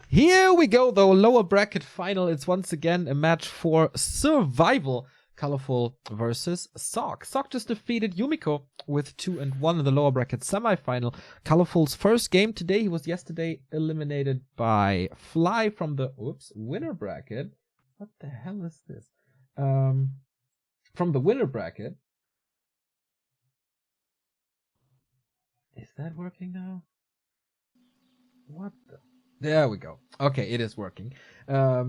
Here we go, though. Lower bracket final. It's once again a match for survival. Colorful versus Sock. Sock just defeated Yumiko with 2-1 in the lower bracket semifinal. Colorful's first game today. He was yesterday eliminated by Fly from the winner bracket. What the hell is this? From the winner bracket. Is that working now? What the? There we go. Okay, it is working. Yeah,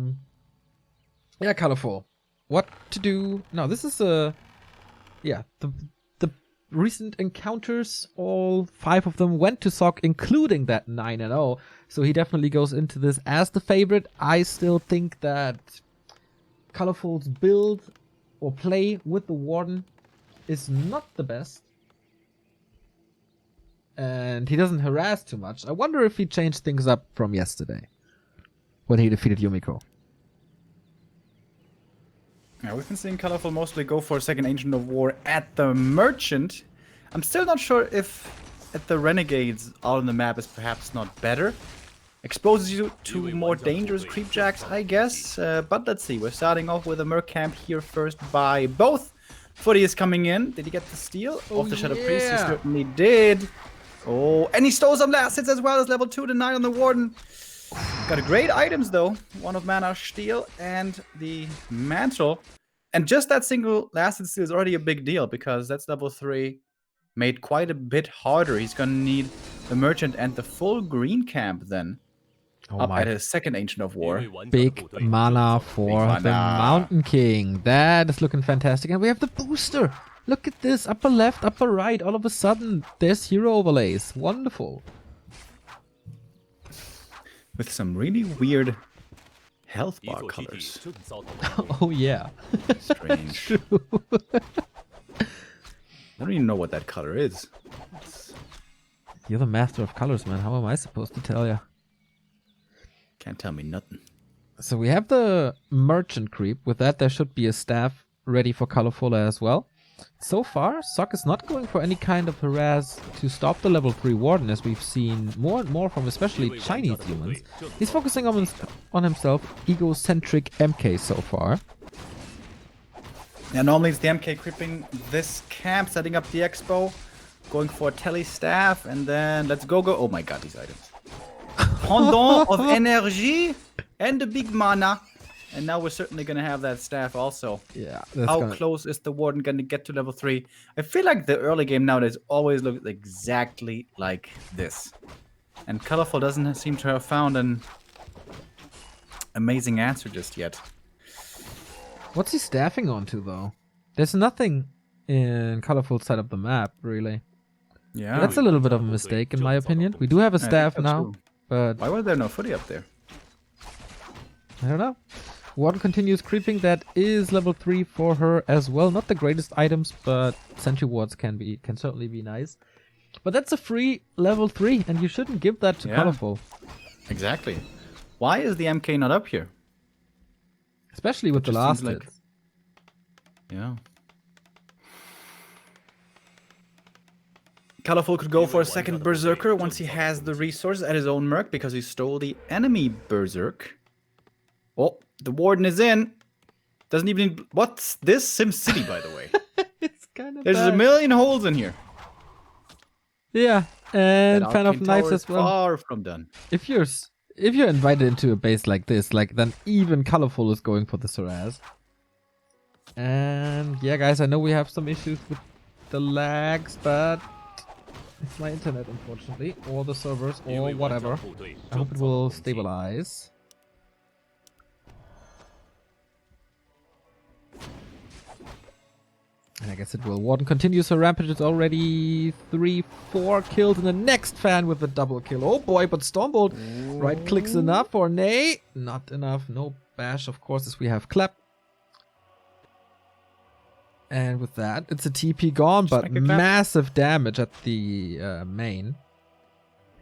Colorful. What to do? No, this is the recent encounters. All 5 of them went to Sock, including that 9-0. So he definitely goes into this as the favorite. I still think that Colorful's build or play with the Warden is not the best. And he doesn't harass too much. I wonder if he changed things up from yesterday when he defeated Yumiko. Yeah, we've been seeing Colorful mostly go for a second Ancient of War at the Merchant. I'm still not sure if at the Renegades all on the map is perhaps not better. Exposes you to more dangerous creepjacks, I guess. But let's see. We're starting off with a Merc camp here first by both. Footy is coming in. Did he get the steal off the Shadow Priest? He certainly did. Oh, and he stole some last hits as well as level 2 to 9 on the Warden. Got great items though. One of Mana Steel and the Mantle. And just that single last hit steal is already a big deal because that's level 3. Made quite a bit harder. He's gonna need the Merchant and the full green camp then. Up at his second Ancient of War. Big mana for the Mountain King. That is looking fantastic. And we have the booster. Look at this. Upper left, upper right. All of a sudden, there's hero overlays. Wonderful. With some really weird health bar colors. Oh, yeah. Strange. I don't even know what that color is. You're the master of colors, man. How am I supposed to tell you? Can't tell me nothing. So we have the Merchant creep. With that, there should be a staff ready for Colorful as well. So far, Sock is not going for any kind of harass to stop the level 3 Warden, as we've seen more and more from especially Chinese humans. He's focusing on himself, egocentric MK so far. Yeah, normally it's the MK creeping this camp, setting up the expo, going for a tele staff, and then let's go. Oh my god, these items. Pendant of energy and the big mana. And now we're certainly going to have that staff also. Yeah. How close is the Warden going to get to level 3? I feel like the early game nowadays always looks exactly like this. And Colorful doesn't seem to have found an amazing answer just yet. What's he staffing onto, though? There's nothing in Colorful's side of the map, really. Yeah. That's a little bit of a mistake, in my opinion. We do have a staff now, but... Why was there no footy up there? I don't know. Warden continues creeping. That is level 3 for her as well. Not the greatest items, but sentry wards can certainly be nice. But that's a free level 3, and you shouldn't give that to Colorful. Exactly. Why is the MK not up here? Especially with the last hits. Yeah. Colorful could go for a second Berserker once he has the resources at his own Merc because he stole the enemy Berserk. Oh, the Warden is in. Doesn't even... What's this? SimCity, by the way. It's kind of There's a million holes in here. Yeah, and Fan of Knives as well. Far from done. If you're invited into a base like this, then even Colorful is going for the harass. And yeah, guys, I know we have some issues with the lags, but it's my internet, unfortunately, or the servers, or whatever. I hope it will stabilize. And I guess it will. Warden continues her rampage. It's already 3-4 kills. And the next fan with a double kill. Oh boy, but Stormbolt right clicks enough or nay? Not enough. No bash, of course, as we have Clap. And with that, it's a TP gone, but massive damage at the main.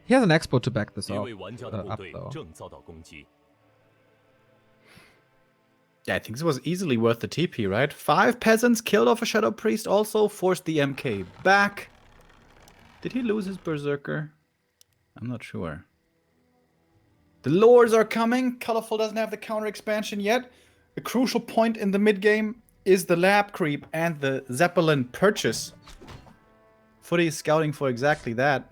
He has an expo to back this up though. Yeah, I think this was easily worth the TP, right? 5 peasants killed off a Shadow Priest also forced the MK back. Did he lose his Berserker? I'm not sure. The lures are coming. Colorful doesn't have the counter expansion yet. A crucial point in the mid game is the lab creep and the Zeppelin purchase. Footy is scouting for exactly that.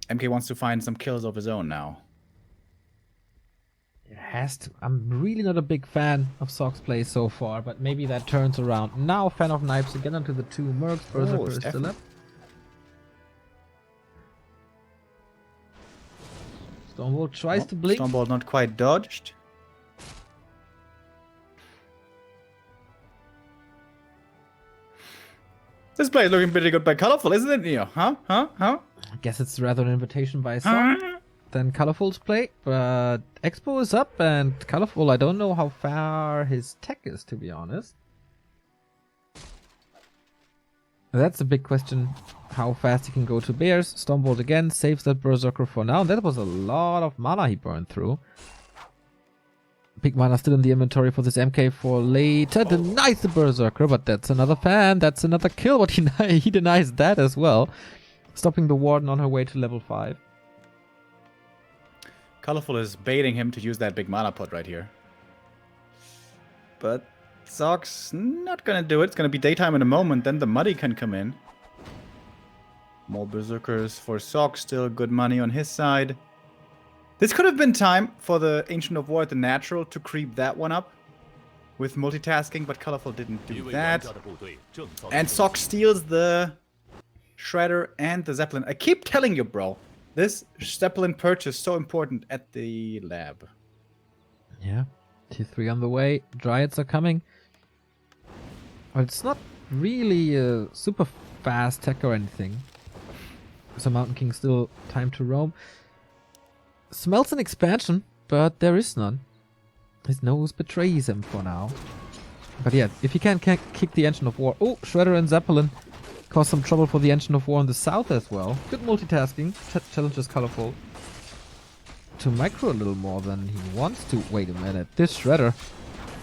MK wants to find some kills of his own now. It has to. I'm really not a big fan of Sock's play so far, but maybe that turns around. Now fan of knives again onto the 2 mercs. Berserker is still up. Stonewall tries to blink. Stonewall not quite dodged. This play is looking pretty good by Colorful, isn't it, Neo? Huh? I guess it's rather an invitation by Sock than Colorful's play, but Expo is up and Colorful, I don't know how far his tech is, to be honest. That's a big question, how fast he can go to Bears. Stormbolt again saves that Berserker for now. That was a lot of mana he burned through. Big mana still in the inventory for this MK for later. Denies the Berserker, but that's another fan. That's another kill, but he denies that as well. Stopping the Warden on her way to level 5. Colorful is baiting him to use that big mana pot right here. But Sock's not gonna do it. It's gonna be daytime in a moment, then the Muddy can come in. More Berserkers for Sock, still good money on his side. This could have been time for the Ancient of War at the natural to creep that one up with multitasking, but Colorful didn't do that. And Sock steals the Shredder and the Zeppelin. I keep telling you, bro, this Zeppelin purchase so important at the lab. Yeah, T3 on the way. Dryads are coming. But it's not really a super fast tech or anything. So Mountain King still time to roam. Smells an expansion, but there is none. His nose betrays him for now. But yeah, if he can't kick the Engine of War... Oh, Shredder and Zeppelin cause some trouble for the Engine of War in the south as well. Good multitasking. Challenges Colorful to micro a little more than he wants to. Wait a minute. This Shredder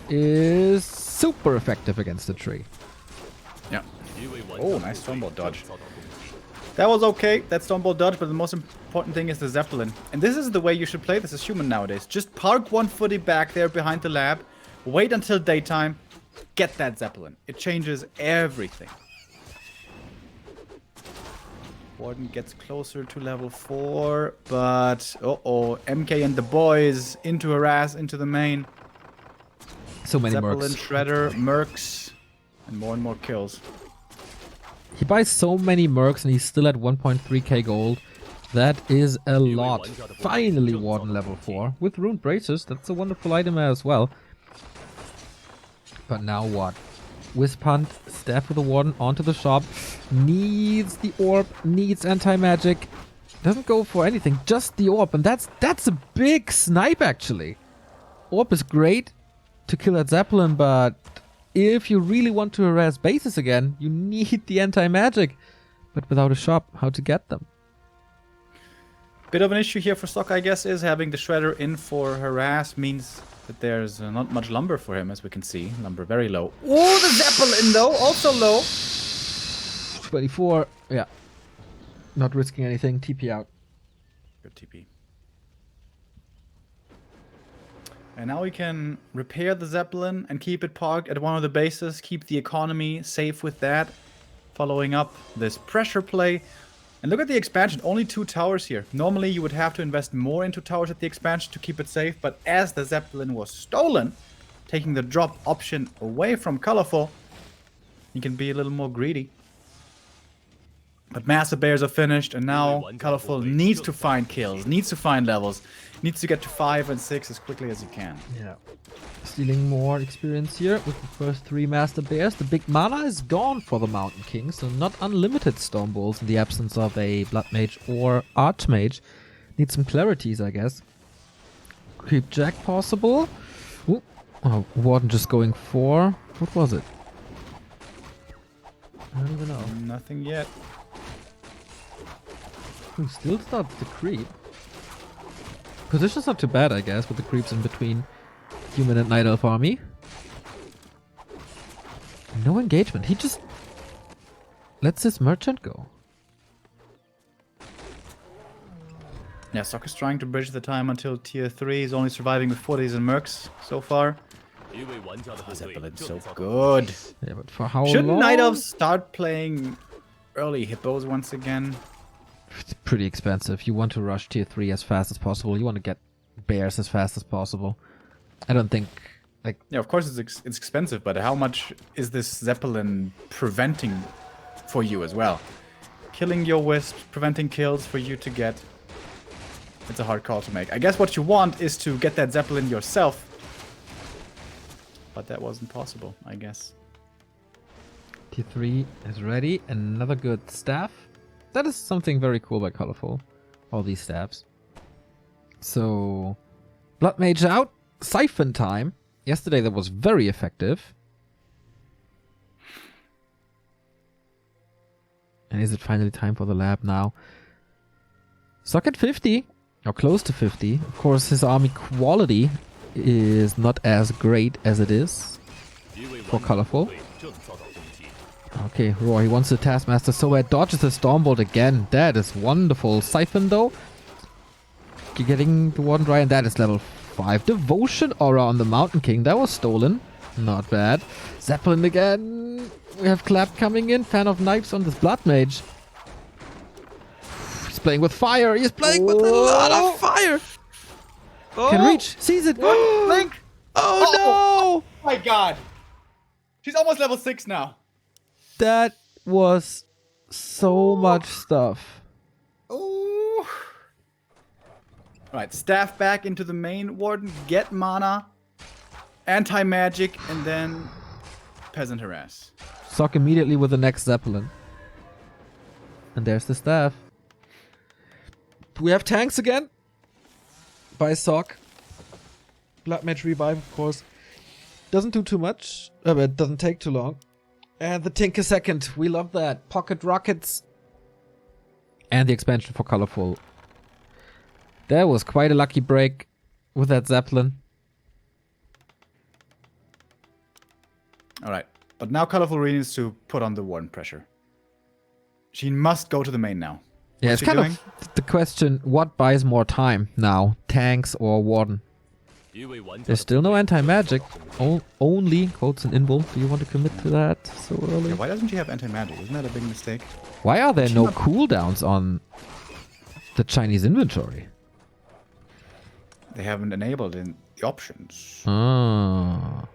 is super effective against the tree. Yeah. Oh, nice Stonebolt dodge. That was okay. That Stonebolt dodge, but the most important thing is the Zeppelin. And this is the way you should play this as human nowadays. Just park one footy back there behind the lab. Wait until daytime. Get that Zeppelin. It changes everything. Warden gets closer to level 4, but MK and the boys into harass, into the main. So many Zeppelin, mercs. Shredder, mercs, and more kills. He buys so many mercs and he's still at 1.3k gold. That is a lot. Finally Warden level 4 with Ruined Braces. That's a wonderful item as well. But now what? Wisp Hunt, Staff with the Warden onto the shop. Needs the orb, needs anti-magic. Doesn't go for anything, just the orb. And that's a big snipe actually. Orb is great to kill that Zeppelin, but if you really want to harass bases again, you need the anti-magic. But without a shop, how to get them? Bit of an issue here for Stock, I guess, is having the Shredder in for harass means that there's not much lumber for him, as we can see. Lumber very low. Oh, the Zeppelin though, also low. 24, yeah. Not risking anything, TP out. Good TP. And now we can repair the Zeppelin and keep it parked at one of the bases, keep the economy safe with that. Following up this pressure play. And look at the expansion, only 2 towers here. Normally you would have to invest more into towers at the expansion to keep it safe, but as the Zeppelin was stolen, taking the drop option away from Colorful, you can be a little more greedy. But Massive Bears are finished, and now Colorful needs to find kills, needs to find levels, needs to get to 5 and 6 as quickly as he can. Yeah. Stealing more experience here with the first 3 Master Bears. The big mana is gone for the Mountain King, so not unlimited Storm Balls in the absence of a Blood Mage or Archmage. Need some clarities, I guess. Creep Jack possible. Ooh. Oh, Warden just going for... What was it? I don't even know. Nothing yet. Still starts the creep. Position's not too bad, I guess, with the creeps in between Human and Night Elf army. No engagement. He just lets his merchant go. Yeah, Sok is trying to bridge the time until tier 3. He's only surviving with 40s and mercs so far. Oh, Zeppelin's so good. Yeah, but for how Shouldn't long? Night Elves start playing early hippos once again? It's pretty expensive. You want to rush tier 3 as fast as possible. You want to get bears as fast as possible. I don't think, like... Yeah, of course it's expensive, but how much is this Zeppelin preventing for you as well? Killing your wisps, preventing kills for you to get... It's a hard call to make. I guess what you want is to get that Zeppelin yourself. But that wasn't possible, I guess. Tier 3 is ready. Another good staff. That is something very cool by Colorful. All these staffs. So... Blood Mage out. Siphon time. Yesterday that was very effective. And is it finally time for the lab now? Socket 50. Or close to 50. Of course, his army quality is not as great as it is for Colorful. Okay, Roy wants the Taskmaster so bad. Dodges the Stormbolt again. That is wonderful. Siphon, though. Getting the Warden Dry, and that is level 5. Devotion Aura on the Mountain King. That was stolen. Not bad. Zeppelin again. We have Clap coming in. Fan of Knives on this Blood Mage. He's playing with fire. He's playing with a lot of fire. Can reach. Sees it. Link! Oh no! Oh my god! She's almost level 6 now. That was so much stuff. Ooh. Alright, staff back into the main warden, get mana, anti-magic, and then peasant harass. Sock immediately with the next Zeppelin. And there's the staff. We have tanks again. By Sock. Blood Mage revive, of course. Doesn't do too much. But it doesn't take too long. And the Tinker second. We love that. Pocket rockets. And the expansion for Colorful. That was quite a lucky break with that Zeppelin. Alright, but now Colorful really needs to put on the warden pressure. She must go to the main now. Yeah, What's it's she kind doing? of the question, what buys more time now? Tanks or Warden? There's still no anti-magic. Only Colts and Invul. Do you want to commit to that so early? Yeah, why doesn't she have anti-magic? Isn't that a big mistake? Why are there She no not- cooldowns on the Chinese inventory? They haven't enabled in the options. Ah.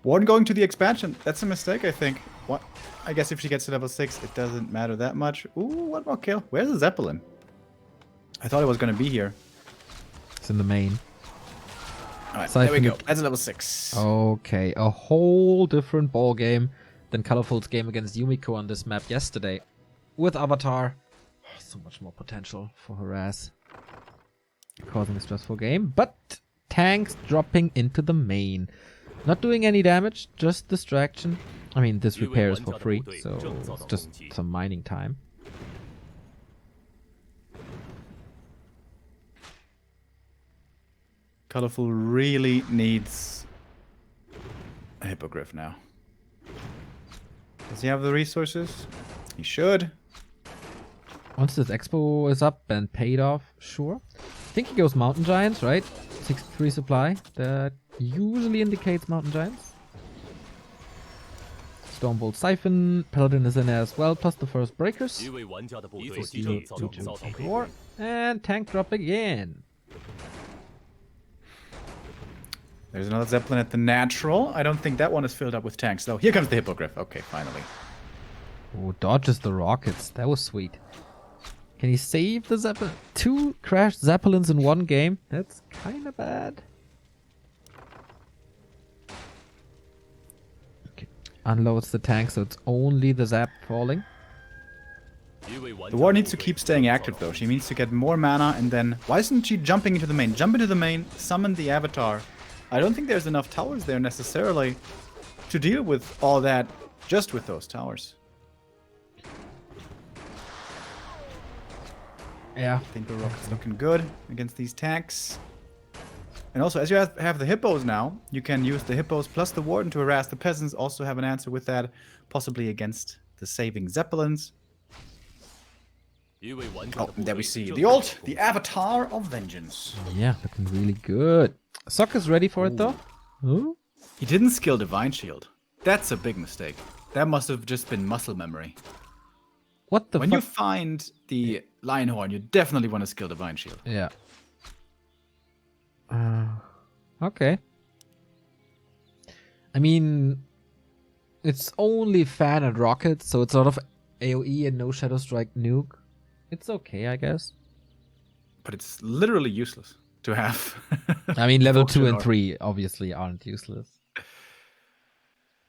Warden going to the expansion. That's a mistake, I think. What? I guess if she gets to level 6, it doesn't matter that much. Ooh, one more kill. Where's the Zeppelin? I thought it was going to be here. It's in the main. Alright, Siphon there we go. it. That's level 6. Okay, a whole different ball game than Colorful's game against Yumiko on this map yesterday. With Avatar. So much more potential for harass. Causing a stressful game. But tanks dropping into the main. Not doing any damage, just distraction. I mean, this repair is for free, so it's just some mining time. Colorful really needs a Hippogriff now. Does he have the resources? He should. Once this expo is up and paid off, sure. I think he goes Mountain Giants, right? 63 supply. That usually indicates Mountain Giants. Stormbolt Siphon. Paladin is in there as well, plus the first breakers. War. And tank drop again. There's another Zeppelin at the natural. I don't think that one is filled up with tanks, though. Here comes the Hippogriff. Okay, finally. Oh, dodges the rockets. That was sweet. Can he save the Zeppelin? 2 crashed Zeppelins in one game? That's kind of bad. Okay. Unloads the tank, so it's only the Zap falling. The war needs to keep staying active, though. She needs to get more mana, and then... Why isn't she jumping into the main? Jump into the main, summon the Avatar. I don't think there's enough towers there, necessarily, to deal with all that just with those towers. Yeah. I think the rocket's looking good against these tanks. And also, as you have the hippos now, you can use the hippos plus the warden to harass the peasants. Also have an answer with that, possibly against the saving zeppelins. Oh, there we see the ult, the Avatar of Vengeance. Yeah, looking really good. Sock is ready for it though. Ooh. He didn't skill Divine Shield. That's a big mistake. That must have just been muscle memory. What the When fuck? you find the Lion Horn, you definitely want to skill Divine Shield. Yeah. Okay. I mean, it's only fan and rocket, so it's sort of AoE and no Shadow Strike nuke. It's okay, I guess. But it's literally useless to have. I mean, level 2 and Or- 3 obviously aren't useless.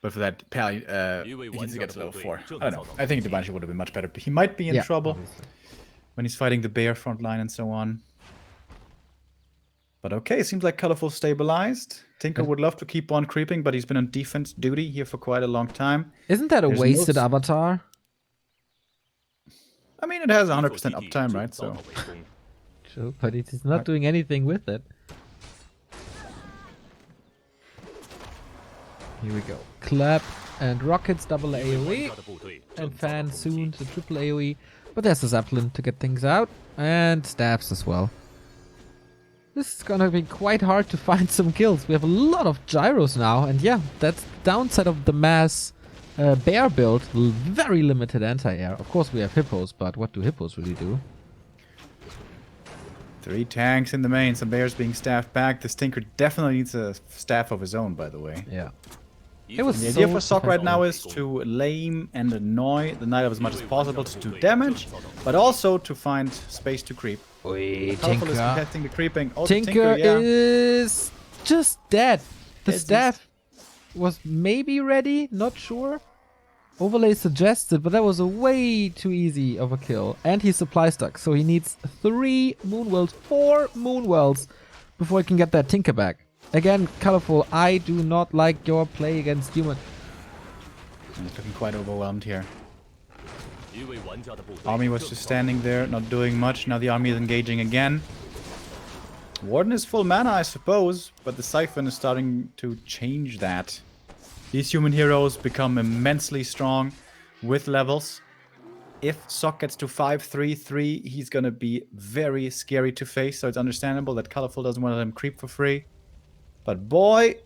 But for that, Pal, he needs to get to level 4. I don't know. I think Divine Shield would have been much better. He might be in trouble Obviously. when he's fighting the bear front line and so on. But okay, seems like Colorful stabilized. Tinker would love to keep on creeping, but he's been on defense duty here for quite a long time. Isn't that a There's no wasted s- avatar? I mean, it has 100% uptime, right? So True, but he's not doing anything with it. Here we go. Clap and rockets double AoE. And fan soon to triple AoE. But there's the Zeppelin to get things out. And staffs as well. This is gonna be quite hard to find some kills. We have a lot of gyros now. And yeah, that's the downside of the mass bear build. Very limited anti-air. Of course we have hippos, but what do hippos really do? 3 tanks in the main, some bears being staffed back. This Tinker definitely needs a staff of his own, by the way. Yeah. It was The idea so for Sock right now defensive. is to lame and annoy the Knight as much as possible to do damage, but also to find space to creep. Oi, Colorful is Tinker. contesting the creeping. Oh, the Tinker yeah. is just dead. The Yes, staff was maybe ready, not sure. Overlay suggested, but that was a way too easy of a kill. And he's supply stuck, so he needs 3 Moonwells, 4 Moonwells before he can get that Tinker back. Again, Colorful, I do not like your play against human. He's looking quite overwhelmed here. Army was just standing there, not doing much. Now the army is engaging again. Warden is full mana, I suppose, but the Siphon is starting to change that. These human heroes become immensely strong with levels. If Sock gets to 5-3-3, he's gonna be very scary to face, so it's understandable that Colorful doesn't want to let him creep for free. But boy,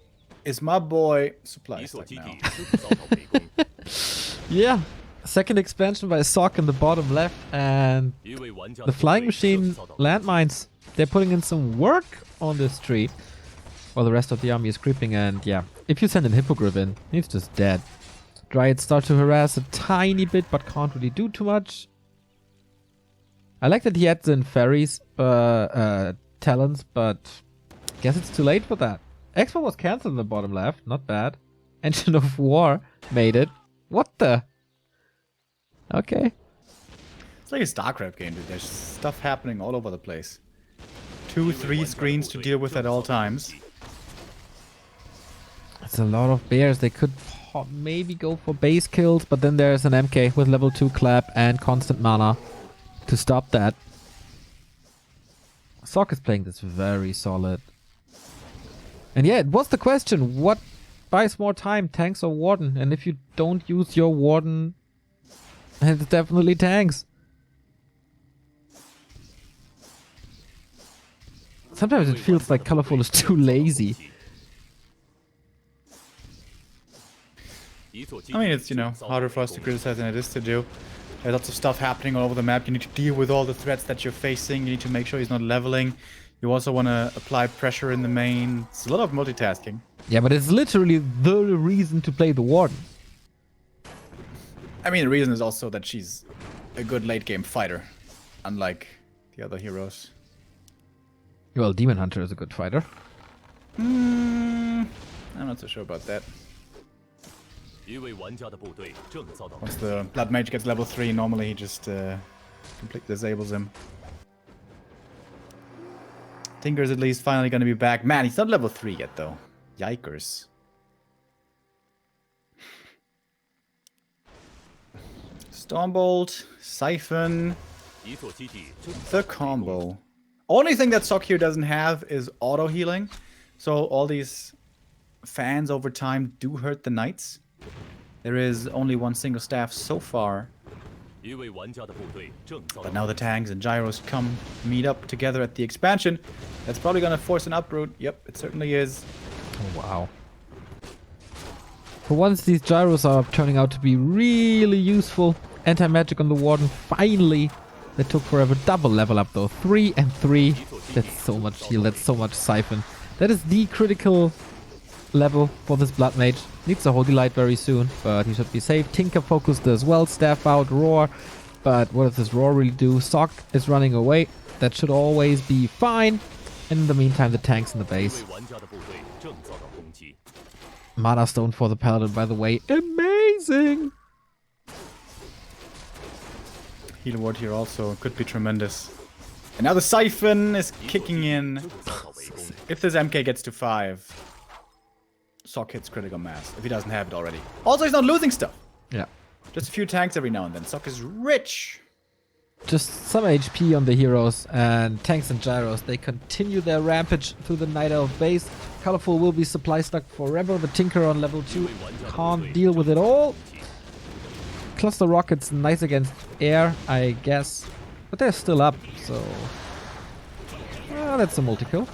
is my boy supply stuck now. Yeah, second expansion by Sock in the bottom left, and the Flying Machine landmines. They're putting in some work on this tree, while the rest of the army is creeping. And yeah, if you send an Hippogriff in, he's just dead. Dryads start to harass a tiny bit, but can't really do too much. I like that he adds in fairies talents, but guess it's too late for that. Expo was cancelled in the bottom left, not bad. Engine of War made it. What the? Okay. It's like a StarCraft game, dude. There's stuff happening all over the place. 2-3 screens to deal with at all times. It's a lot of bears. They could maybe go for base kills, but then there's an MK with level 2 clap and constant mana to stop that. Sock is playing this very solid. And yeah, it was the question, what buys more time, tanks or Warden? And if you don't use your Warden, it's definitely tanks. Sometimes it feels like Colorful is too lazy. I mean, it's, you know, harder for us to criticize than it is to do. There's lots of stuff happening all over the map. You need to deal with all the threats that you're facing. You need to make sure he's not leveling. You also want to apply pressure in the main. It's a lot of multitasking. Yeah, but it's literally the reason to play the Warden. I mean, the reason is also that she's a good late game fighter, unlike the other heroes. Well, Demon Hunter is a good fighter. I'm not so sure about that. Once the Blood Mage gets level 3, normally he just completely disables him. Tinker's at least finally going to be back. Man, he's not level 3 yet, though. Yikers. Stormbolt, Siphon, the combo. Only thing that Sock here doesn't have is auto healing. So all these fans over time do hurt the knights. There is only one single staff so far But now the tanks and gyros meet up together at the expansion. That's probably gonna force an uproot. Yep, it certainly is. Oh, wow. For once, these gyros are turning out to be really useful. Anti-magic on the Warden, finally. That took forever. Double level up though. 3 and 3. That's so much heal. That's so much siphon. That is the critical level for this Blood Mage. Needs a Holy Light very soon, but he should be safe. Tinker focused as well. Staff out, Roar. But what does this Roar really do? Sock is running away. That should always be fine. And in the meantime, the tanks in the base. Mana Stone for the Paladin, by the way. Amazing! Heal ward here also could be tremendous. And now the Siphon is kicking in. If this MK gets to 5, Sock hits critical mass, if he doesn't have it already. Also, he's not losing stuff. Yeah. Just a few tanks every now and then. Sock is rich. Just some HP on the heroes, and tanks and gyros, they continue their rampage through the Night Elf base. Colorful will be supply stuck for Remo. The Tinker on level 2 can't deal with it all. Cluster rockets nice against air, I guess. But they're still up, so... that's a multi-kill.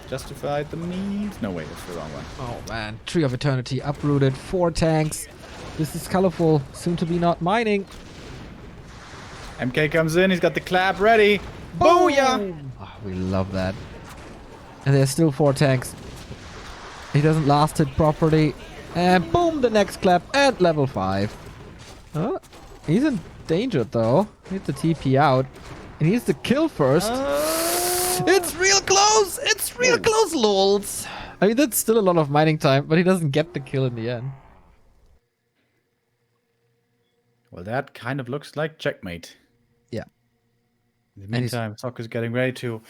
Justified the means. No, wait, that's the wrong one. Oh man, Tree of Eternity uprooted. 4 tanks. This is Colorful, soon to be not mining. MK comes in, he's got the clap ready. Booyah! Oh, we love that. And there's still 4 tanks. He doesn't last it properly. And boom, the next clap at level 5. He's in danger though. He needs to TP out. And he needs to kill first. It's real close! It's real close, lols! I mean, that's still a lot of mining time, but he doesn't get the kill in the end. Well, that kind of looks like checkmate. Yeah. In the meantime, Sock is getting ready to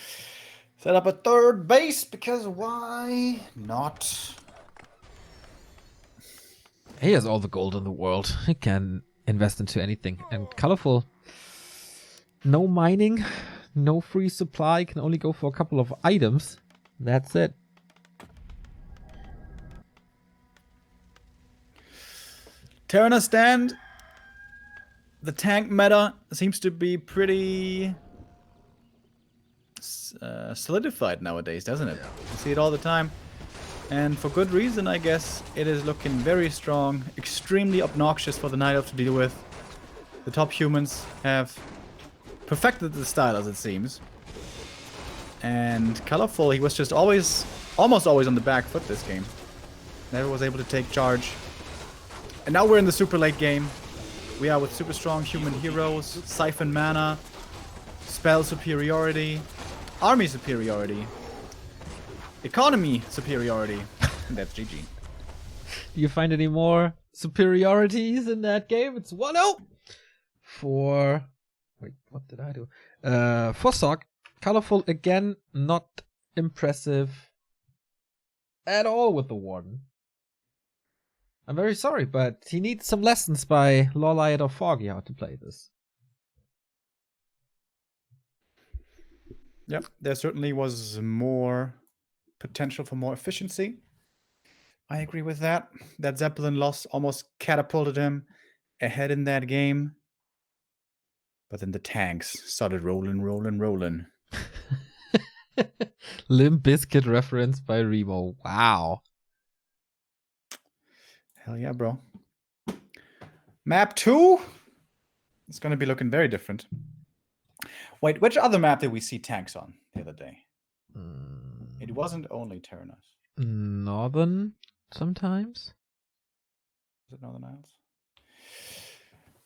set up a 3rd base, because why not? He has all the gold in the world. He can invest into anything. And Colorful, no mining, no free supply, can only go for a couple of items. That's it. Terrana stand. The tank meta seems to be pretty solidified nowadays, doesn't it? You see it all the time. And for good reason, I guess. It is looking very strong, extremely obnoxious for the Night Elf to deal with. The top humans have perfected the style, as it seems. And Colorful, he was just almost always on the back foot this game. Never was able to take charge. And now we're in the super late game. We are with super strong human heroes, siphon mana, spell superiority, army superiority, economy superiority. And that's GG. Do you find any more superiorities in that game? It's 1-0 for... Wait, what did I do? For Sock. Colorful again, not impressive at all with the Warden. I'm very sorry, but he needs some lessons by Lawlight or Foggy how to play this. Yep, there certainly was more potential for more efficiency. I agree with that. That Zeppelin loss almost catapulted him ahead in that game. But then the tanks started rolling. Limp Bizkit reference by Remo. Wow. Hell yeah, bro. Map 2? It's going to be looking very different. Wait, which other map did we see tanks on the other day? It wasn't only Terranos. Northern, sometimes. Was it Northern Isles?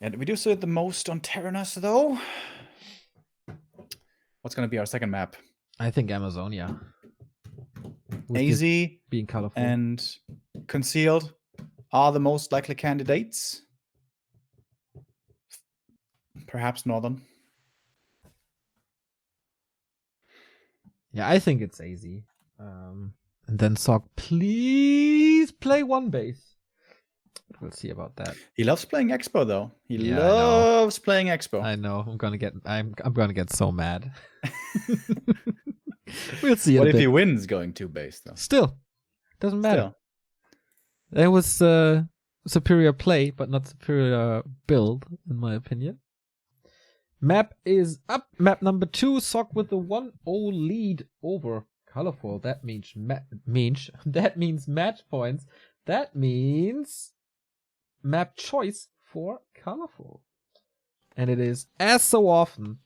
And we do see it the most on Terranos, though. What's going to be our second map? I think Amazonia. AZ being colorful and Concealed are the most likely candidates. Perhaps Northern. Yeah, I think it's AZ. And then Sock, please play 1 base. We'll see about that. He loves playing Expo, though. He loves playing Expo. I know. I'm gonna get so mad. We'll see. What if he wins going 2 base, though? Still, doesn't matter. There was superior play, but not superior build, in my opinion. Map is up. Map number 2, Sock with the 1-0 lead over Colorful. That means that means match points. That means map choice for Colorful. And it is, as so often,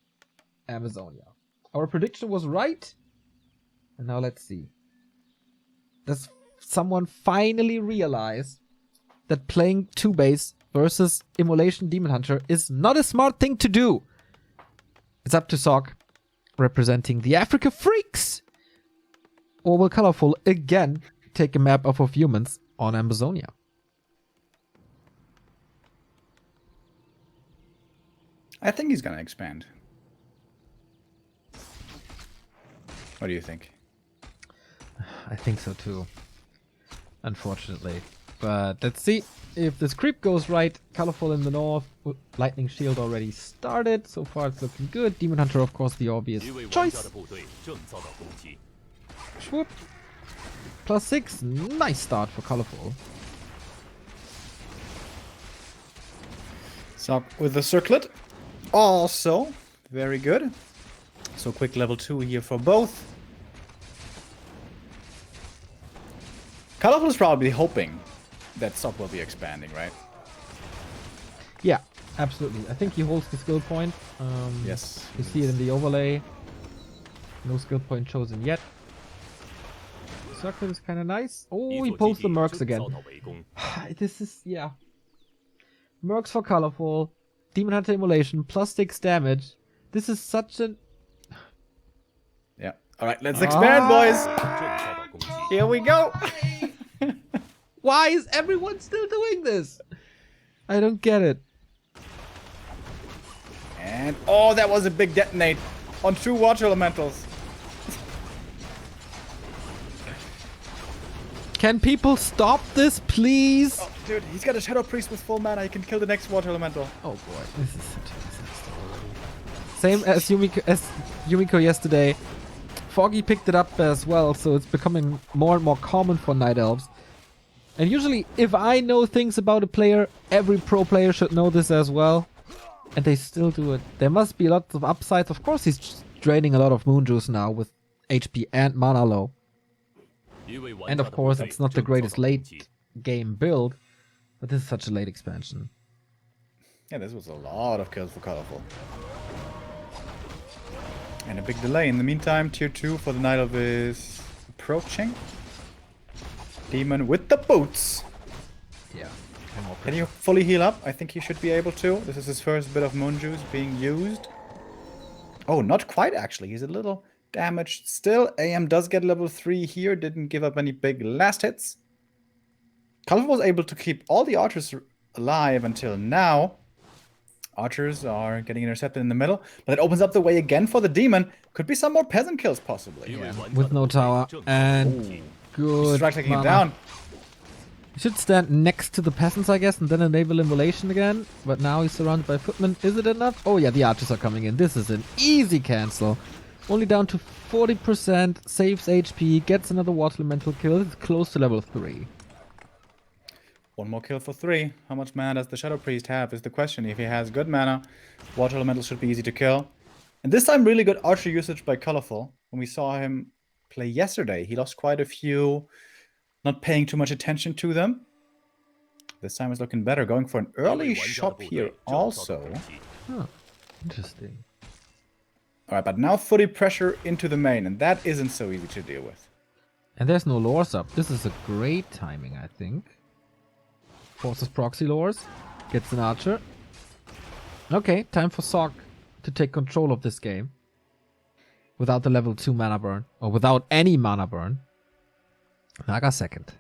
Amazonia. Our prediction was right. And now let's see. Does someone finally realize that playing 2-base versus Immolation Demon Hunter is not a smart thing to do? It's up to Sock, representing the Africa Freaks. Or will Colorful again take a map off of humans on Amazonia? I think he's gonna expand. What do you think? I think so too. Unfortunately. But let's see if this creep goes right. Colorful in the north. Lightning Shield already started. So far it's looking good. Demon Hunter, of course, the obvious choice. Swoop. +6. Nice start for Colorful. Sock with the circlet. Also, very good. So quick level 2 here for both. Colorful is probably hoping that Sock will be expanding, right? Yeah, absolutely. I think he holds the skill point. Yes. You see it in the overlay. No skill point chosen yet. Circle is kind of nice. Oh, he pulls the Mercs again. This is, yeah. Mercs for Colorful. Demon Hunter Immolation, +6 damage. This is such an... Yeah. Alright, let's expand, boys! Here we go! Why is everyone still doing this? I don't get it. And, oh, that was a big detonate on 2 Water Elementals. Can people stop this, please? Oh, dude, he's got a Shadow Priest with full mana. He can kill the next Water Elemental. Oh boy, this is such a disaster already. Same as Yumiko yesterday. Foggy picked it up as well, so it's becoming more and more common for Night Elves. And usually, if I know things about a player, every pro player should know this as well. And they still do it. There must be lots of upsides. Of course, he's draining a lot of Moon Juice now with HP and mana low. And of course, it's not the greatest late game build, but this is such a late expansion. Yeah, this was a lot of kills for Colorful. And a big delay. In the meantime, tier 2 for the Night Elf is approaching. Demon with the boots. Yeah. Can you fully heal up? I think he should be able to. This is his first bit of Moon Juice being used. Oh, not quite actually. He's a little damaged still. AM does get level 3 here. Didn't give up any big last hits. Colorful was able to keep all the archers alive until now. Archers are getting intercepted in the middle, but it opens up the way again for the demon. Could be some more peasant kills possibly. Yeah, with no tower and good Striking mana. it down. He should stand next to the peasants, I guess, and then enable Immolation again. But now he's surrounded by footmen. Is it enough? Oh yeah, the archers are coming in. This is an easy cancel. Only down to 40%, saves HP, gets another water elemental kill. It's close to level 3. One more kill for 3. How much mana does the Shadow Priest have is the question. If he has good mana, water elemental should be easy to kill. And this time really good archer usage by Colorful. When we saw him play yesterday, he lost quite a few, not paying too much attention to them. This time is looking better, going for an early shop here also. Huh. Interesting. Alright, but now footy pressure into the main, and that isn't so easy to deal with. And there's no lores up. This is a great timing, I think. Forces proxy lores. Gets an archer. Okay, time for Sock to take control of this game. Without the level 2 mana burn. Or without any mana burn. Naga second.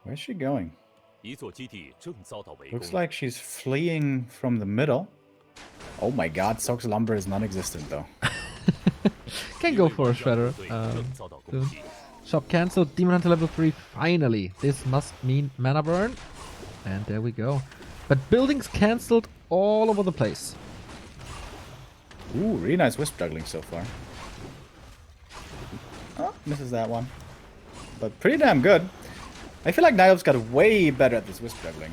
Where's she going? Looks like she's fleeing from the middle. Oh my god, Sock's lumber is non-existent though. Can go for a shredder. Soon. Shop cancelled. Demon Hunter level 3. Finally. This must mean mana burn. And there we go. But buildings cancelled all over the place. Ooh, really nice wisp juggling so far. Oh, misses that one. But pretty damn good. I feel like Niall's got way better at this wisp juggling.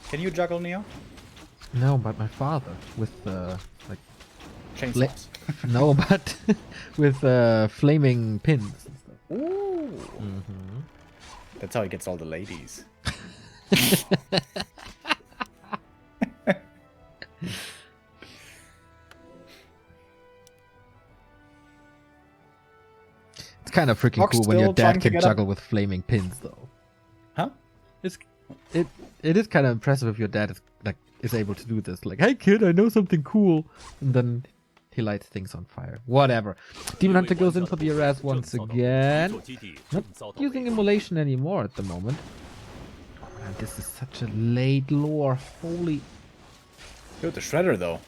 Can you juggle, Neo? No, but my father with like Chainsaws. no, but with flaming pins and stuff. Ooh. That's how he gets all the ladies. It's kind of freaking Fox cool when your still trying dad to can get juggle with flaming pins, though. Huh? It is kind of impressive if your dad is able to do this. Like, hey kid, I know something cool, and then he lights things on fire. Whatever. Demon Hunter goes in for the arrest once again. Not using immolation anymore at the moment. Oh man, this is such a late lore. Holy. Dude, the shredder though.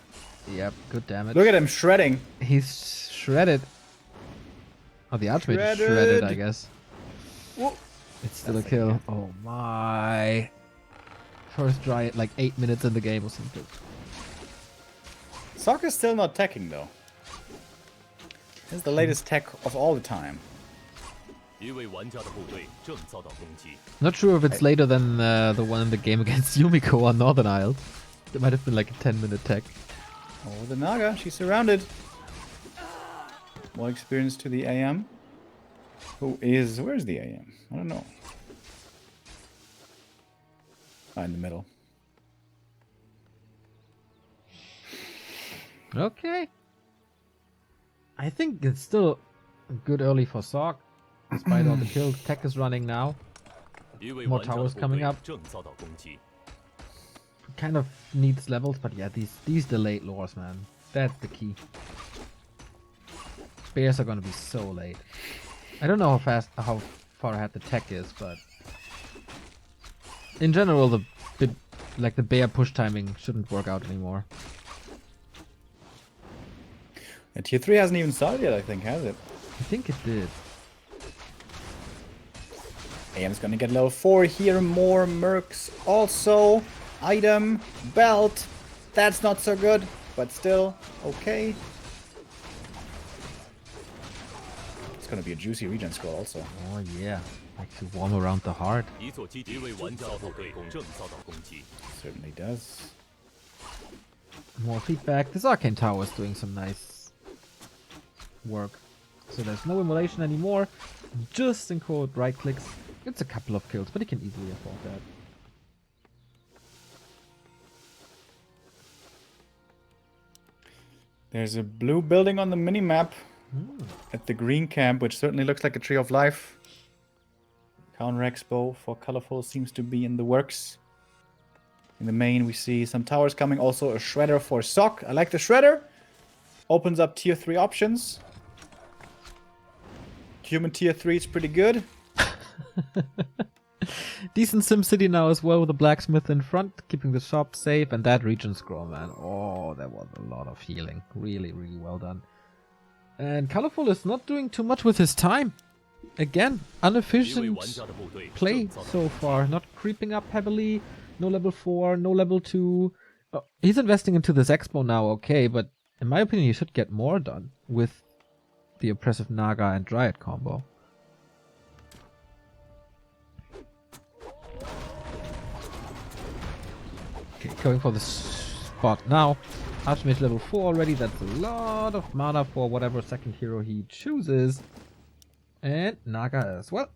Yep, good damage. Look at him shredding. He's shredded. Oh, the Archmage is shredded, I guess. Whoa. It's still a kill. Oh my. First try at like 8 minutes in the game or something. Sock is still not teching though. This is the latest tech of all the time. Not sure if it's later than the one in the game against Yumiko on Northern Isles. It might have been like a 10-minute tech. Oh, the Naga, she's surrounded. More experience to the AM. Where's the AM? I don't know. Ah, in the middle. Okay. I think it's still good early for Sock. Despite all the kills, tech is running now. More towers coming up. Kind of needs levels, but yeah, these delayed lures, man. That's the key. Bears are gonna be so late. I don't know how far ahead the tech is, but in general, the bear push timing shouldn't work out anymore. And tier 3 hasn't even started yet, I think, has it? I think it did. AM's gonna get level 4 here, more mercs also. Item, belt, that's not so good, but still okay. It's gonna be a juicy regen scroll also. Oh yeah, makes you warm around the heart. Certainly does. More feedback. This Arcane Tower is doing some nice work. So there's no immolation anymore. Just in code right clicks. It's a couple of kills, but he can easily afford that. There's a blue building on the minimap at the green camp, which certainly looks like a Tree of Life. Counter Expo for Colorful seems to be in the works. In the main, we see some towers coming. Also a Shredder for Sock. I like the Shredder. Opens up tier 3 options. Human tier 3 is pretty good. Decent SimCity now as well with the blacksmith in front, keeping the shop safe, and that regen scroll, man. Oh, that was a lot of healing. Really, really well done. And Colorful is not doing too much with his time. Again, inefficient play so far. Not creeping up heavily. No level 4, no level 2. Oh, he's investing into this expo now, okay, but in my opinion, he should get more done with the oppressive Naga and Dryad combo. Okay, going for the spot now. Archmage level 4 already. That's a lot of mana for whatever second hero he chooses. And Naga as well.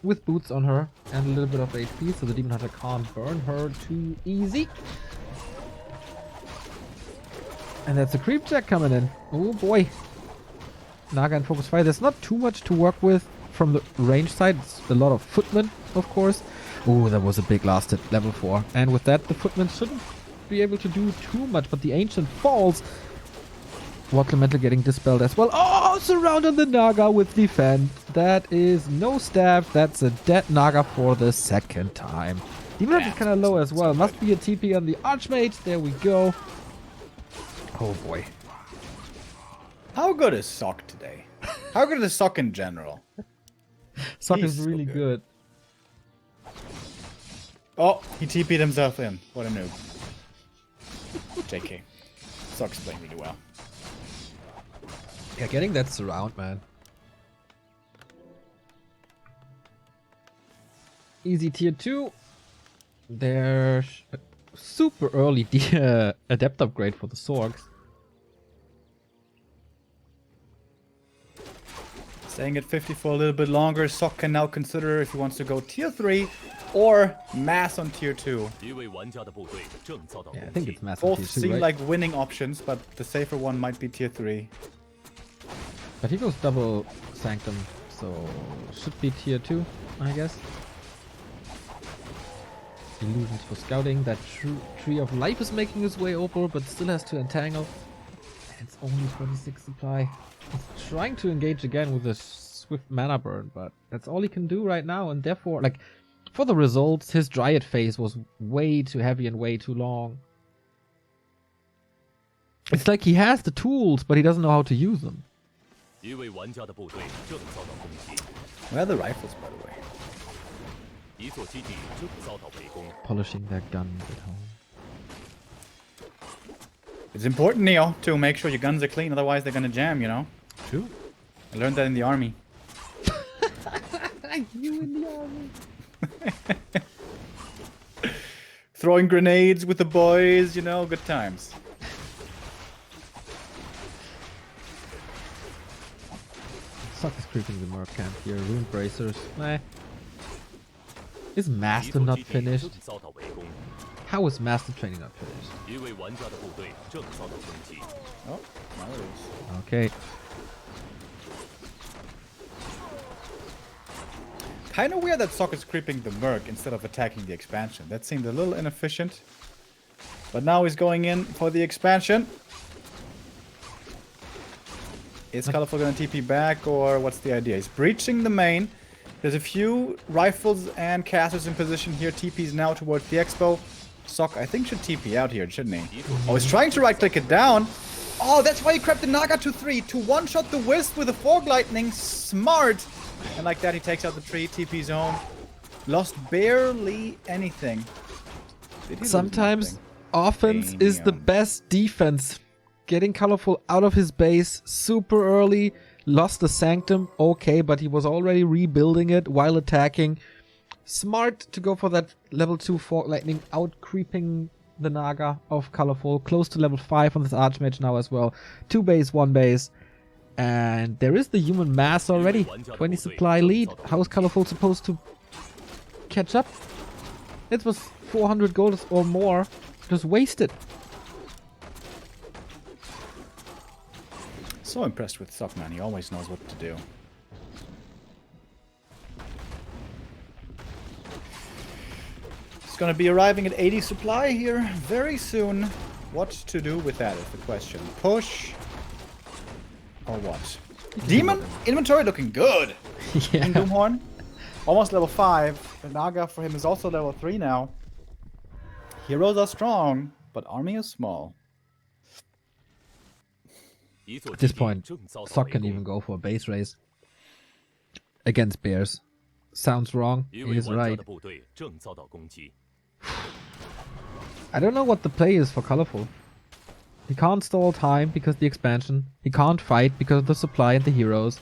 With boots on her and a little bit of HP, so the Demon Hunter can't burn her too easy. And that's a creep check coming in. Oh boy. Naga and Focus Fire. There's not too much to work with from the range side. It's a lot of footmen, of course. Oh, that was a big last hit, level 4. And with that, the footmen shouldn't be able to do too much, but the Ancient falls. Water Elemental getting dispelled as well. Oh, surrounded the Naga with defend. That is no staff. That's a dead Naga for the second time. Demon Hunter is kind of low as well. Must be a TP on the Archmage. There we go. Oh boy. How good is Sock today? How good is Sock in general? Sock He's is so really good. Oh, he TP'd himself in. What a noob. JK. Sock's playing really well. Yeah, getting that surround, man. Easy tier 2. There's a super early adept upgrade for the Sorgs. Staying at 50 for a little bit longer, Sok can now consider if he wants to go tier 3 or mass on tier 2. Yeah, I think it's mass on Both tier 2, seem right? like winning options, but the safer one might be tier 3. But he goes double Sanctum, so should be tier 2, I guess. Illusions for scouting. That tree of life is making its way over, but still has to entangle. It's only 26 supply. He's trying to engage again with a swift mana burn, but that's all he can do right now, and therefore, like, for the results, his Dryad phase was way too heavy and way too long. It's like he has the tools, but he doesn't know how to use them. Where are the rifles, by the way? Polishing their guns at home. It's important, Neo, to make sure your guns are clean, otherwise they're gonna jam, you know? True. I learned that in the army. You in the army. Throwing grenades with the boys, you know, good times. Suck is creeping the Merc camp here. Ruined bracers. Nah. Is Master not finished? How is Master training not finished? Oh, now it is. Okay. Kinda weird that Sok is creeping the Merc instead of attacking the expansion. That seemed a little inefficient. But now he's going in for the expansion. Is Colorful gonna TP back, or what's the idea? He's breaching the main. There's a few rifles and casters in position here. TP's now towards the expo. Sok, I think, should TP out here, shouldn't he? Oh, he's trying to right-click it down. Oh, that's why he crept the Naga to 3. To one-shot the Wisp with a Fog Lightning. Smart. And like that, he takes out the tree. TP's home. Lost barely anything. Sometimes offense is the best defense. Getting Colorful out of his base super early. Lost the Sanctum, okay, but he was already rebuilding it while attacking. Smart to go for that level 2 Fog Lightning, out creeping the Naga of Colorful. Close to level 5 on this Archmage now as well. 2 base, 1 base. And there is the human mass already. 20 supply lead. How is Colorful supposed to catch up? It was 400 gold or more. Just wasted. So impressed with Sok, man. He always knows what to do. He's gonna be arriving at 80 supply here very soon. What to do with that is the question. Push or what? Demon inventory looking good. Yeah. And Doomhorn almost level 5. The Naga for him is also level 3 now. Heroes are strong, but army is small. At this point, Sok can even go for a base race against bears. Sounds wrong. He is right. I don't know what the play is for Colorful. He can't stall time because of the expansion. He can't fight because of the supply and the heroes.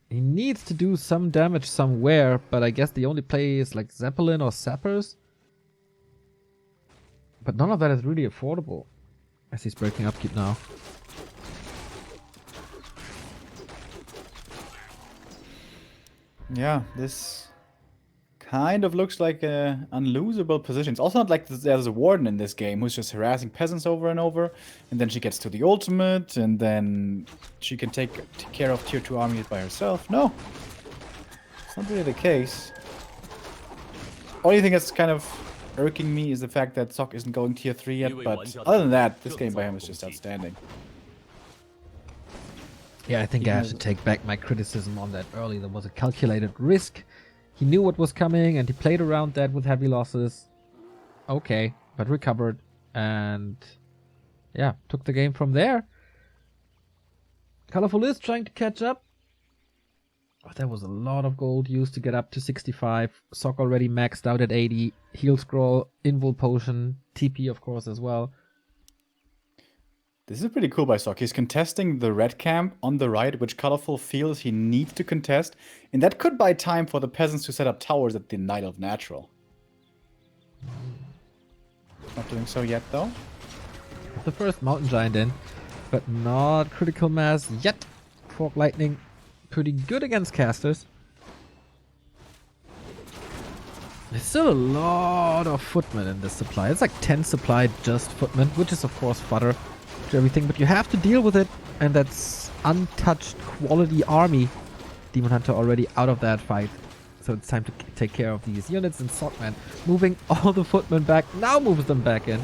He needs to do some damage somewhere, but I guess the only play is like Zeppelin or Sappers. But none of that is really affordable. As he's breaking upkeep now. Yeah, this kind of looks like an unlosable position. It's also not like there's a warden in this game who's just harassing peasants over and over, and then she gets to the ultimate, and then she can take care of tier 2 armies by herself. No, it's not really the case. Only thing that's kind of irking me is the fact that Sok isn't going tier 3 yet, but other than that, this game by him is just outstanding. Yeah, I think I have to take back my criticism on that early. There was a calculated risk. He knew what was coming and he played around that with heavy losses. Okay, but recovered and yeah, took the game from there. Colorful is trying to catch up. Oh, there was a lot of gold used to get up to 65. Sok already maxed out at 80. Heal scroll, invul potion, TP of course as well. This is pretty cool by Sock. He's contesting the red camp on the right, which Colorful feels he needs to contest. And that could buy time for the peasants to set up towers at the Night of Natural. Not doing so yet, though. The first Mountain Giant in, but not critical mass yet. Fork Lightning, pretty good against casters. There's still a lot of footmen in this supply. It's like 10 supply just footmen, which is of course fodder to everything, but you have to deal with it, and that's untouched quality army. Demon Hunter already out of that fight, so it's time to take care of these units. And Sockman moving all the footmen back, now moves them back in.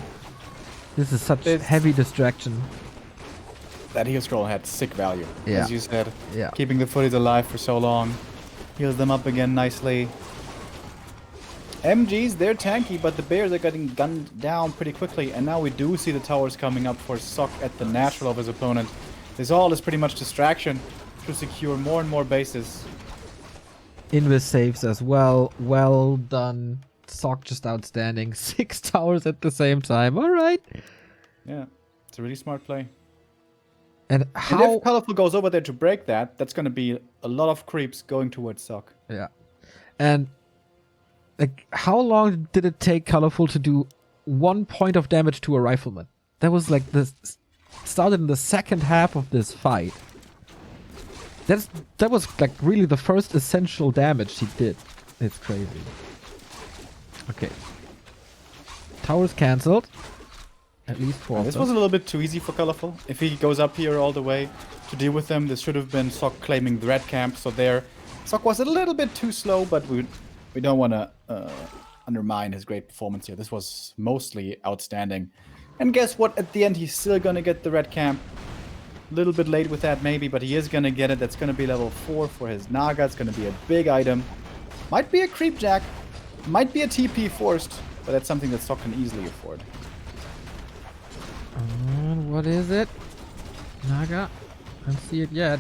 This is such heavy distraction. That heal scroll had sick value, Yeah. as you said. Yeah. Keeping the footies alive for so long. Heals them up again nicely. MGs, they're tanky, but the bears are getting gunned down pretty quickly. And now we do see the towers coming up for Sock at the natural of his opponent. This all is pretty much distraction to secure more and more bases. Invis saves as well. Well done. Sock just outstanding. 6 towers at the same time. Alright. Yeah, it's a really smart play. And And how... if Colorful goes over there to break that, that's going to be a lot of creeps going towards Sock. Yeah. And like, how long did it take Colorful to do 1 point of damage to a rifleman? That was like this started in the second half of this fight. That was like really the first essential damage he did. It's crazy. Okay. Towers cancelled. At least 4. This was a little bit too easy for Colorful. If he goes up here all the way to deal with them, this should have been Sock claiming the red camp. So there, Sock was a little bit too slow, but we don't want to undermine his great performance here. This was mostly outstanding. And guess what? At the end, he's still going to get the red camp. A little bit late with that maybe, but he is going to get it. That's going to be level 4 for his Naga. It's going to be a big item. Might be a creep jack. Might be a TP forced, but that's something that Sock can easily afford. What is it? Naga? I don't see it yet.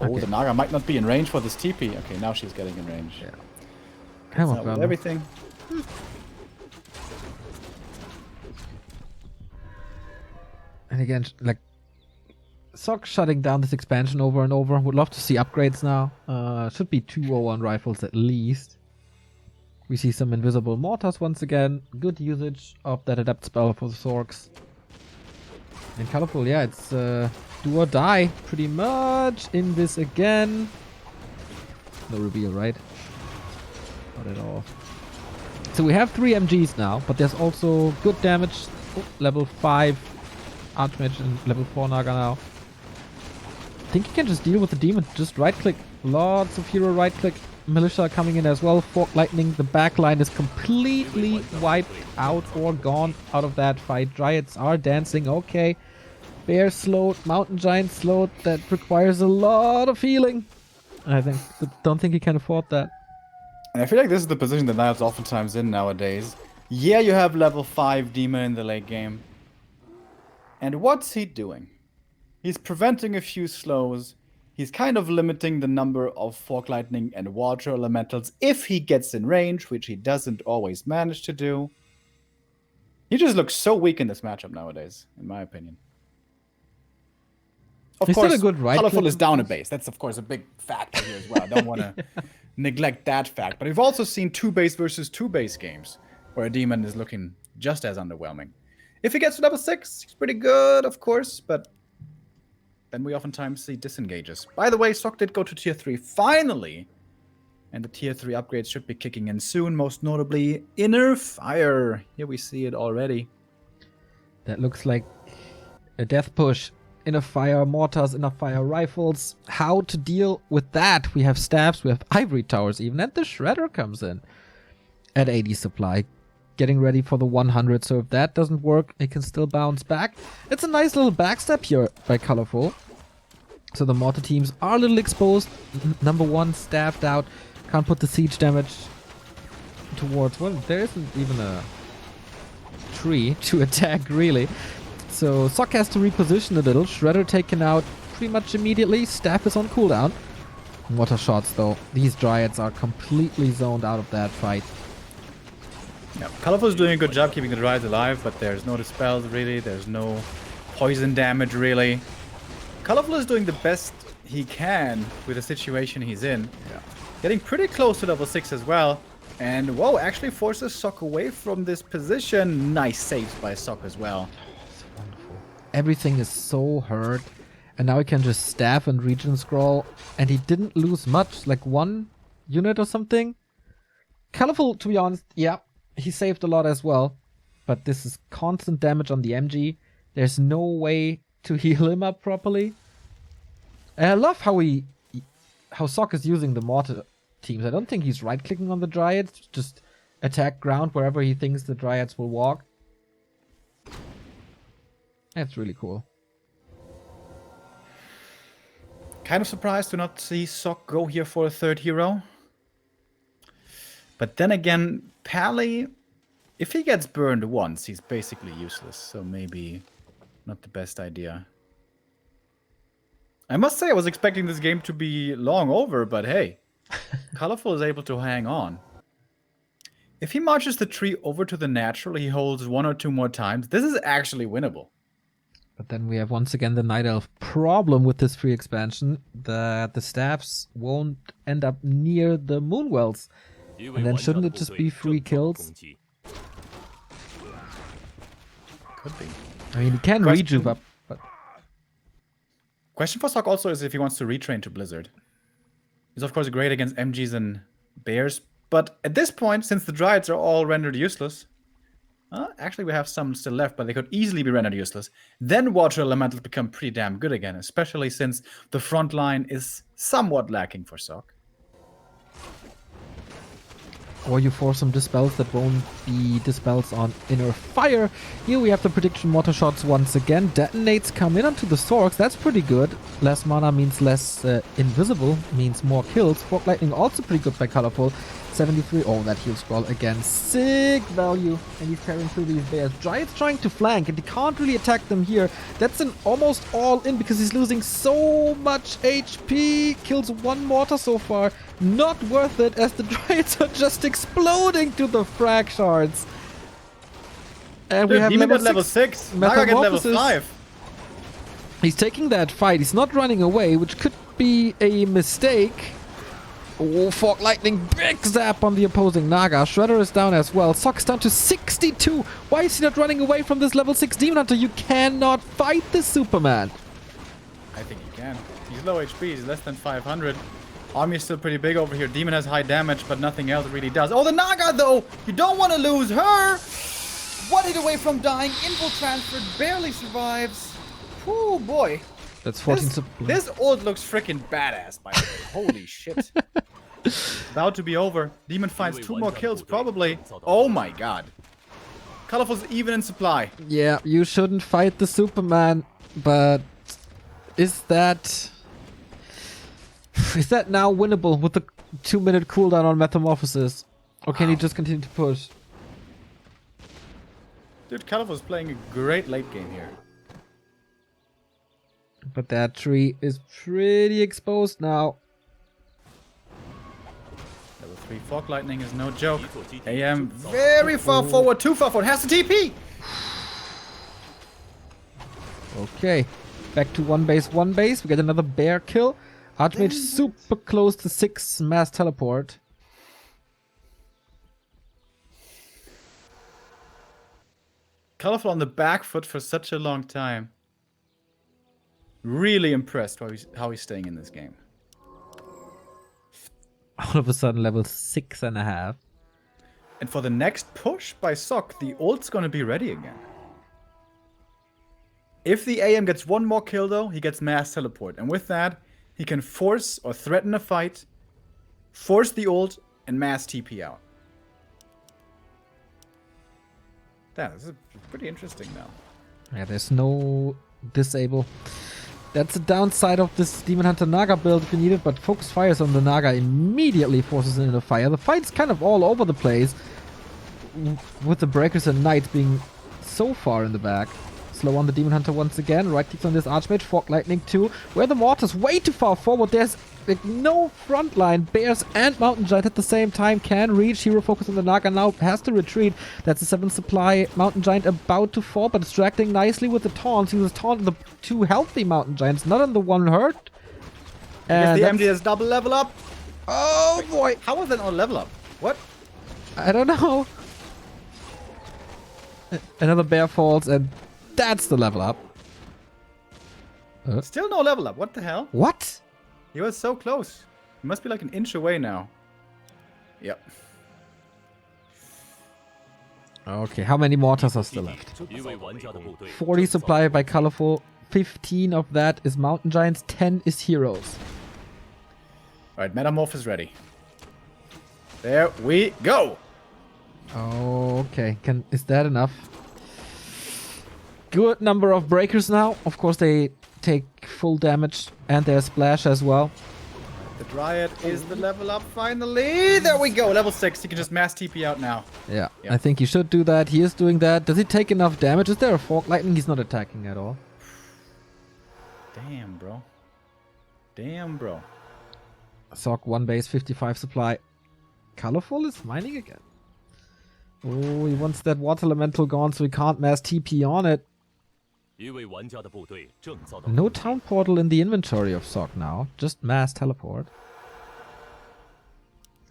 Oh, Okay. the Naga might not be in range for this TP. Okay, now she's getting in range. Yeah. Gets Come on, out with brother. everything. And again, like, Sock shutting down this expansion over and over. Would love to see upgrades now. Should be 201 rifles at least. We see some invisible mortars once again. Good usage of that adept spell for the Sorks. And Colorful, yeah, it's do or die pretty much in this again. No reveal, right? Not at all. So we have 3 MGs now, but there's also good damage. Oh, level 5 Archmage and level 4 Naga now. I think you can just deal with the demon. Just right click. Lots of hero right click. Militia coming in as well. Fork Lightning. The back line is completely wiped out or gone out of that fight. Dryads are dancing. Okay. Bear slowed. Mountain Giant slowed. That requires a lot of healing. Don't think he can afford that. And I feel like this is the position that Niall's oftentimes in nowadays. Yeah, you have level 5 demon in the late game. And what's he doing? He's preventing a few slows. He's kind of limiting the number of Fork Lightning and Water Elementals if he gets in range, which he doesn't always manage to do. He just looks so weak in this matchup nowadays, in my opinion. Of He's course, still a good right Colorful click. is down a base. That's, of course, a big factor here as well. I don't want to neglect that fact. But we've also seen 2-base versus 2-base games where a demon is looking just as underwhelming. If he gets to level 6, he's pretty good, of course, but then we oftentimes see disengages. By the way, Sock did go to tier 3 finally, and the tier 3 upgrades should be kicking in soon, most notably Inner Fire. Here we see it already. That looks like a death push. Inner Fire mortars, Inner Fire rifles. How to deal with that? We have staffs, we have ivory towers even, and the Shredder comes in at 80 supply. Getting ready for the 100, so if that doesn't work, it can still bounce back. It's a nice little backstep here by Colorful. So the mortar teams are a little exposed. Number 1 staffed out. Can't put the siege damage towards... Well, there isn't even a tree to attack, really. So Sock has to reposition a little. Shredder taken out pretty much immediately. Staff is on cooldown. Mortar shots, though. These Dryads are completely zoned out of that fight. Yeah, Colorful's doing a good job keeping the Dryads alive, but there's no dispels really. There's no poison damage, really. Colorful is doing the best he can with the situation he's in. Yeah. Getting pretty close to level 6 as well. And, whoa, actually forces Sock away from this position. Nice saves by Sock as well. So wonderful. Everything is so hurt. And now he can just staff and region scroll. And he didn't lose much, like 1 unit or something. Colorful, to be honest, yeah, he saved a lot as well. But this is constant damage on the MG. There's no way to heal him up properly. And I love how Sock is using the mortar teams. I don't think he's right-clicking on the Dryads. Just attack ground wherever he thinks the Dryads will walk. That's really cool. Kind of surprised to not see Sock go here for a 3rd hero. But then again, Pally, if he gets burned once, he's basically useless. So maybe not the best idea. I must say I was expecting this game to be long over, but hey. Colorful is able to hang on. If he marches the tree over to the natural, he holds 1 or 2 more times. This is actually winnable. But then we have once again the Night Elf problem with this free expansion. That the staffs won't end up near the Moonwells. And then shouldn't it just be free kills? Could be. I mean, he can rejuve up, but... Question for Sock also is if he wants to retrain to Blizzard. He's of course great against MGs and Bears, but at this point, since the Dryads are all rendered useless... actually, we have some still left, but they could easily be rendered useless. Then Water Elementals become pretty damn good again, especially since the front line is somewhat lacking for Sock. Or you force some dispels that won't be dispels on Inner Fire. Here we have the prediction mortar shots once again. Detonates come in onto the Sorks. That's pretty good. Less mana means less invisible, means more kills. Fork Lightning also pretty good by Colorful. 73. Oh, that heal scroll again. Sick value. And he's carrying through these bears. Dryads trying to flank and he can't really attack them here. That's an almost all in because he's losing so much HP. Kills 1 mortar so far. Not worth it as the Dryads are just exploding to the frag shards. And we have level 6. Naga get level 5. He's taking that fight. He's not running away, which could be a mistake. Oh, Fork Lightning, big zap on the opposing Naga. Shredder is down as well. Sock's down to 62. Why is he not running away from this level 6 Demon Hunter? You cannot fight this Superman. I think he can. He's low HP. He's less than 500. Army is still pretty big over here. Demon has high damage, but nothing else really does. Oh, the Naga, though! You don't want to lose her! 1 hit away from dying. Info transferred. Barely survives. Whew, boy. That's 14. This ult looks freaking badass, by the way. Holy shit. About to be over. Demon finds 2 more kills, probably. Oh my god. Colorful's even in supply. Yeah, you shouldn't fight the Superman, but is that now winnable with the 2-minute cooldown on Metamorphosis? Or can he just continue to push? Dude, Colorful's playing a great late game here. But that tree is pretty exposed now. Level 3 Fork Lightning is no joke. AM very far forward, too far forward. Has the TP! Okay. Back to 1 base, 1 base. We get another bear kill. Archmage super close to 6 mass teleport. Colorful on the back foot for such a long time. Really impressed how he's staying in this game. All of a sudden, level 6.5. And for the next push by Sock, the ult's gonna be ready again. If the AM gets 1 more kill, though, he gets mass teleport. And with that, he can force or threaten a fight, force the ult, and mass TP out. Damn, this is pretty interesting now. Yeah, there's no disable. That's the downside of this Demon Hunter Naga build if you need it, but Focus Fires on the Naga immediately forces it into fire. The fight's kind of all over the place, with the Breakers and Knights being so far in the back. Slow on the Demon Hunter once again, right clicks on this Archmage, Fork Lightning too, where the mortar's way too far forward. There's like, no front line. Bears and Mountain Giant at the same time can reach. Hero focus on the Naga now has to retreat. That's a 7 supply. Mountain Giant about to fall, but distracting nicely with the taunts. He was taunting the 2 healthy Mountain Giants, not on the 1 hurt. And the MD has double level up. Oh boy! How was that not level up? What? I don't know. Another bear falls, and that's the level up. Still no level up. What the hell? What? He was so close. He must be like an inch away now. Yep. Okay, how many mortars are still left? 40 supply by Colorful. 15 of that is Mountain Giants. 10 is Heroes. Alright, Metamorph is ready. There we go! Okay, is that enough? Good number of breakers now. Of course, they take full damage, and their splash as well. The Dryad is the level up finally. There we go, level 6. He can just mass TP out now. Yeah, Yep. I think he should do that. He is doing that. Does he take enough damage? Is there a Fork Lightning? He's not attacking at all. Damn, bro. Damn, bro. Sock 1 base, 55 supply. Colorful is mining again. Oh, he wants that Water Elemental gone, so he can't mass TP on it. No town portal in the inventory of Sock now. Just mass teleport.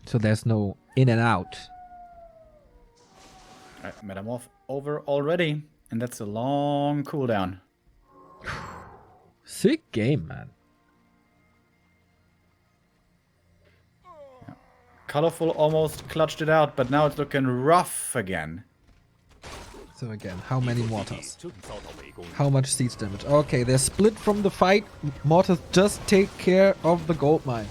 So there's no in and out. Alright, Metamorph over already. And that's a long cooldown. Sick game, man. Colorful almost clutched it out, but now it's looking rough again. So again, how many mortars? How much siege damage? Okay, they're split from the fight. Mortars just take care of the gold mine.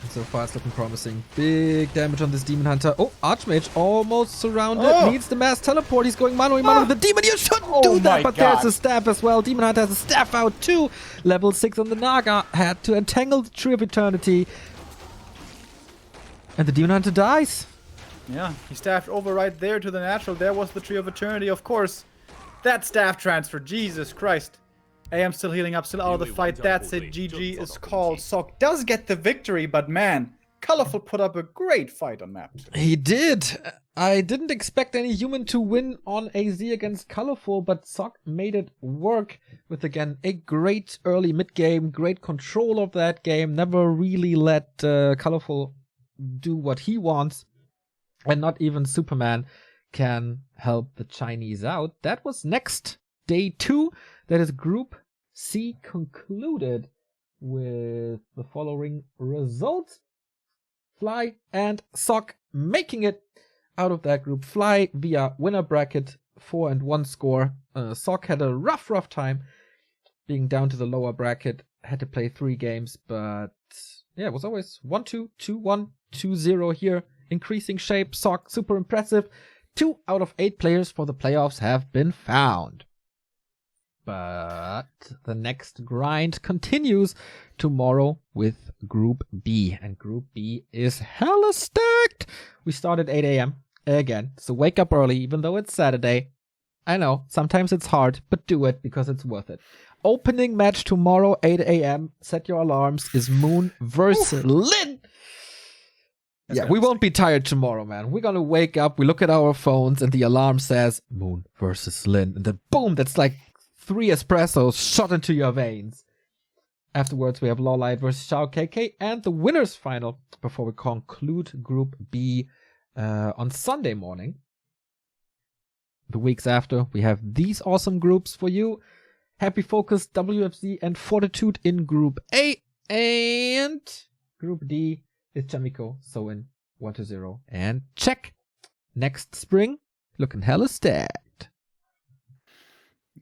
And so far it's looking promising. Big damage on this Demon Hunter. Oh, Archmage almost surrounded. Oh. Needs the mass teleport. He's going mano a mano with the Demon. You shouldn't do that, but there's a staff as well. Demon Hunter has a staff out too. Level 6 on the Naga. Had to entangle the Tree of Eternity. And the Demon Hunter dies. Yeah, he staffed over right there to the natural. There was the Tree of Eternity, of course. That staff transfer, Jesus Christ. AM still healing up, still out of the fight. That's it, GG is called. Sock does get the victory, but man, Colorful put up a great fight on map. He did. I didn't expect any human to win on AZ against Colorful, but Sock made it work with, again, a great early mid-game, great control of that game, never really let Colorful do what he wants. And not even Superman can help the Chinese out. That was next. Day 2. That is Group C concluded with the following results. Fly and Sock making it out of that group. Fly via winner bracket, 4-1 score. Sock had a rough time being down to the lower bracket. Had to play 3 games, but yeah, it was always 1-2, 2-1, 2-0 here. Increasing shape, Sock, super impressive. 2 out of 8 players for the playoffs have been found. But the next grind continues tomorrow with Group B. And Group B is hella stacked. We start at 8 a.m. again, so wake up early, even though it's Saturday. I know, sometimes it's hard, but do it because it's worth it. Opening match tomorrow, 8 a.m. Set your alarms, is Moon versus Lin. Yeah, we won't be tired tomorrow, man. We're gonna wake up, we look at our phones, and the alarm says, Moon versus Lin. And then boom, that's like 3 espressos shot into your veins. Afterwards, we have Lawlight versus Shao KK and the winners final before we conclude Group B on Sunday morning. The weeks after, we have these awesome groups for you. Happy Focus, WFZ, and Fortitude in Group A. And Group D is Chamiko, Soin, 1-0, and check. Next spring, looking hella stacked.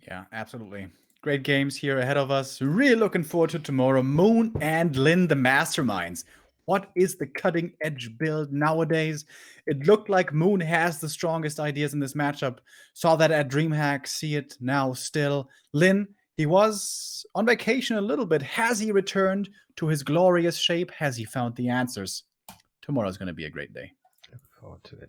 Yeah, absolutely. Great games here ahead of us. Really looking forward to tomorrow. Moon and Lin, the masterminds. What is the cutting edge build nowadays? It looked like Moon has the strongest ideas in this matchup. Saw that at DreamHack, see it now still. Lin, he was on vacation a little bit. Has he returned to his glorious shape? Has he found the answers? Tomorrow's going to be a great day. Look forward to it.